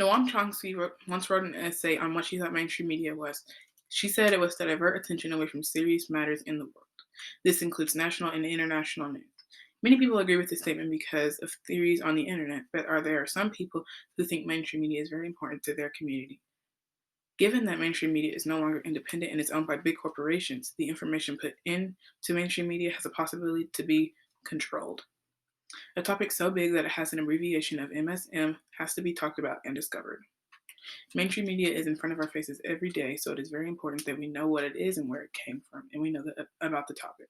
Noam Chomsky once wrote an essay on what she thought mainstream media was. She said it was to divert attention away from serious matters in the world. This includes national and international news. Many people agree with this statement because of theories on the internet, but there are some people who think mainstream media is very important to their community. Given that mainstream media is no longer independent and is owned by big corporations, the information put into mainstream media has a possibility to be controlled. A topic so big that it has an abbreviation of MSM has to be talked about and discovered. Mainstream media is in front of our faces every day, so it is very important that we know what it is and where it came from, and we know about the topic.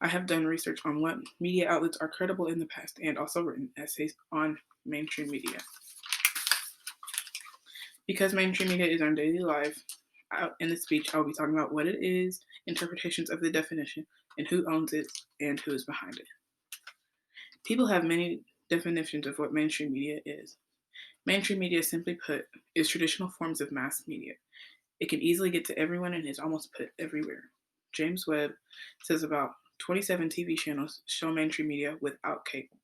I have done research on what media outlets are credible in the past and also written essays on mainstream media. Because mainstream media is our daily life, in this speech, I will be talking about what it is, interpretations of the definition, and who owns it and who is behind it. People have many definitions of what mainstream media is. Mainstream media, simply put, is traditional forms of mass media. It can easily get to everyone and is almost put everywhere. James Webb says about 27 TV channels show mainstream media without cable.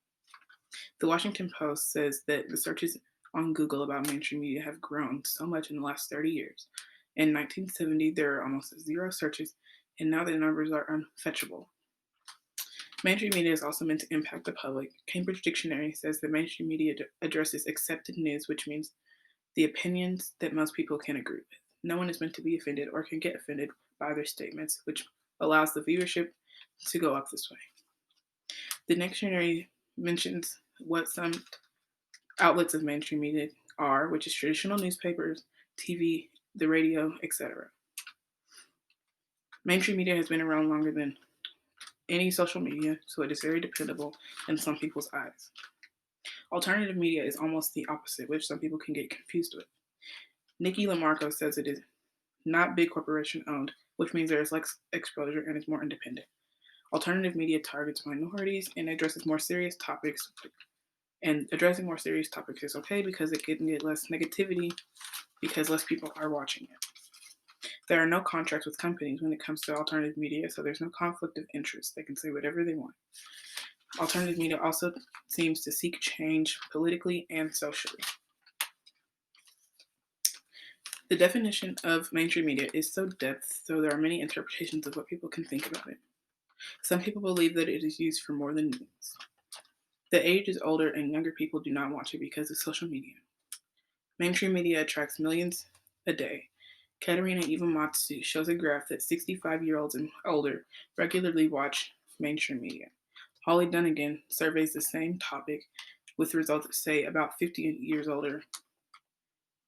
The Washington Post says that the searches on Google about mainstream media have grown so much in the last 30 years. In 1970, there were almost zero searches, and now the numbers are unfetchable. Mainstream media is also meant to impact the public. Cambridge Dictionary says that mainstream media addresses accepted news, which means the opinions that most people can agree with. No one is meant to be offended or can get offended by their statements, which allows the viewership to go up this way. The dictionary mentions what some outlets of mainstream media are, which is traditional newspapers, TV, the radio, etc. Mainstream media has been around longer than any social media, so it is very dependable in some people's eyes. Alternative media is almost the opposite, which some people can get confused with. Nikki Lamarco says it is not big corporation owned, which means there is less exposure and is more independent. Alternative media targets minorities and addresses more serious topics. And addressing more serious topics is okay because it can get less negativity because less people are watching it. There are no contracts with companies when it comes to alternative media, so there's no conflict of interest. They can say whatever they want. Alternative media also seems to seek change politically and socially. The definition of mainstream media is so depth, so there are many interpretations of what people can think about it. Some people believe that it is used for more than news. The age is older and younger people do not watch it because of social media. Mainstream media attracts millions a day. Katerina Iwamatsu shows a graph that 65-year-olds and older regularly watch mainstream media. Holly Dunnigan surveys the same topic with results that say about 50 years older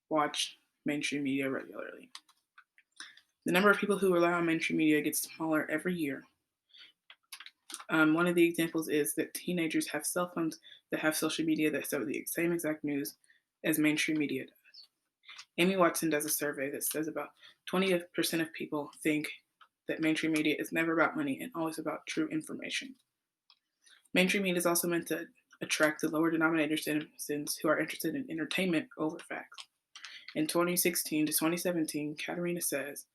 watch mainstream media regularly. The number of people who rely on mainstream media gets smaller every year. One of the examples is that teenagers have cell phones that have social media that show the same exact news as mainstream media does. Amy Watson does a survey that says about 20% of people think that mainstream media is never about money and always about true information. Mainstream media is also meant to attract the lower denominator citizens who are interested in entertainment over facts. In 2016 to 2017, Katerina says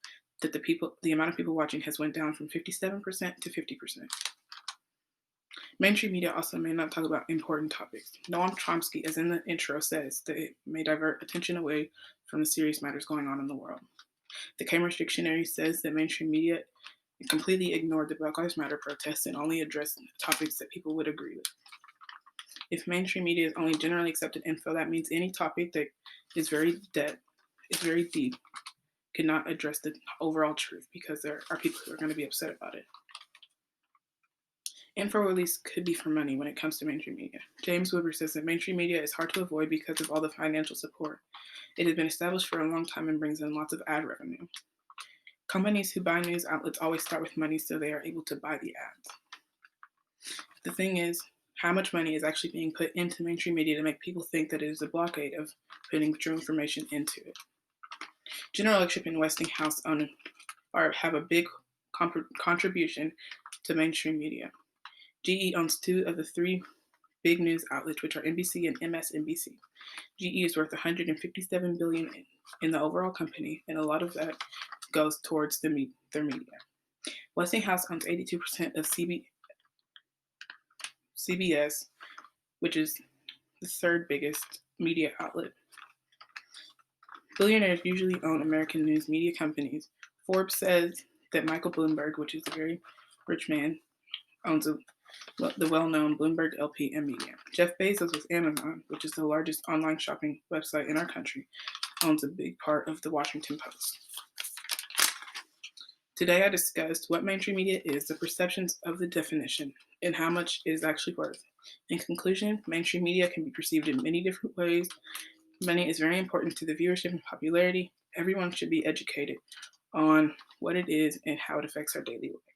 that the amount of people watching has went down from 57% to 50%. Mainstream media also may not talk about important topics. Noam Chomsky, as in the intro, says that it may divert attention away from the serious matters going on in the world. The Cambridge Dictionary says that mainstream media completely ignored the Black Lives Matter protests and only addressed topics that people would agree with. If mainstream media is only generally accepted info, that means any topic that is very deep, cannot address the overall truth because there are people who are going to be upset about it. Info release could be for money when it comes to mainstream media. James Weber says that mainstream media is hard to avoid because of all the financial support. It has been established for a long time and brings in lots of ad revenue. Companies who buy news outlets always start with money so they are able to buy the ads. The thing is, how much money is actually being put into mainstream media to make people think that it is a blockade of putting true information into it? General Electric and Westinghouse have a big contribution to mainstream media. GE owns two of the three big news outlets, which are NBC and MSNBC. GE is worth $157 billion in the overall company, and a lot of that goes towards their media. Westinghouse owns 82% of CBS, which is the third biggest media outlet. Billionaires usually own American news media companies. Forbes says that Michael Bloomberg, which is a very rich man, owns the well-known Bloomberg LP and Media. Jeff Bezos with Amazon, which is the largest online shopping website in our country, owns a big part of the Washington Post. Today I discussed what mainstream media is, the perceptions of the definition, and how much it is actually worth. In conclusion, mainstream media can be perceived in many different ways. Money is very important to the viewership and popularity. Everyone should be educated on what it is and how it affects our daily life.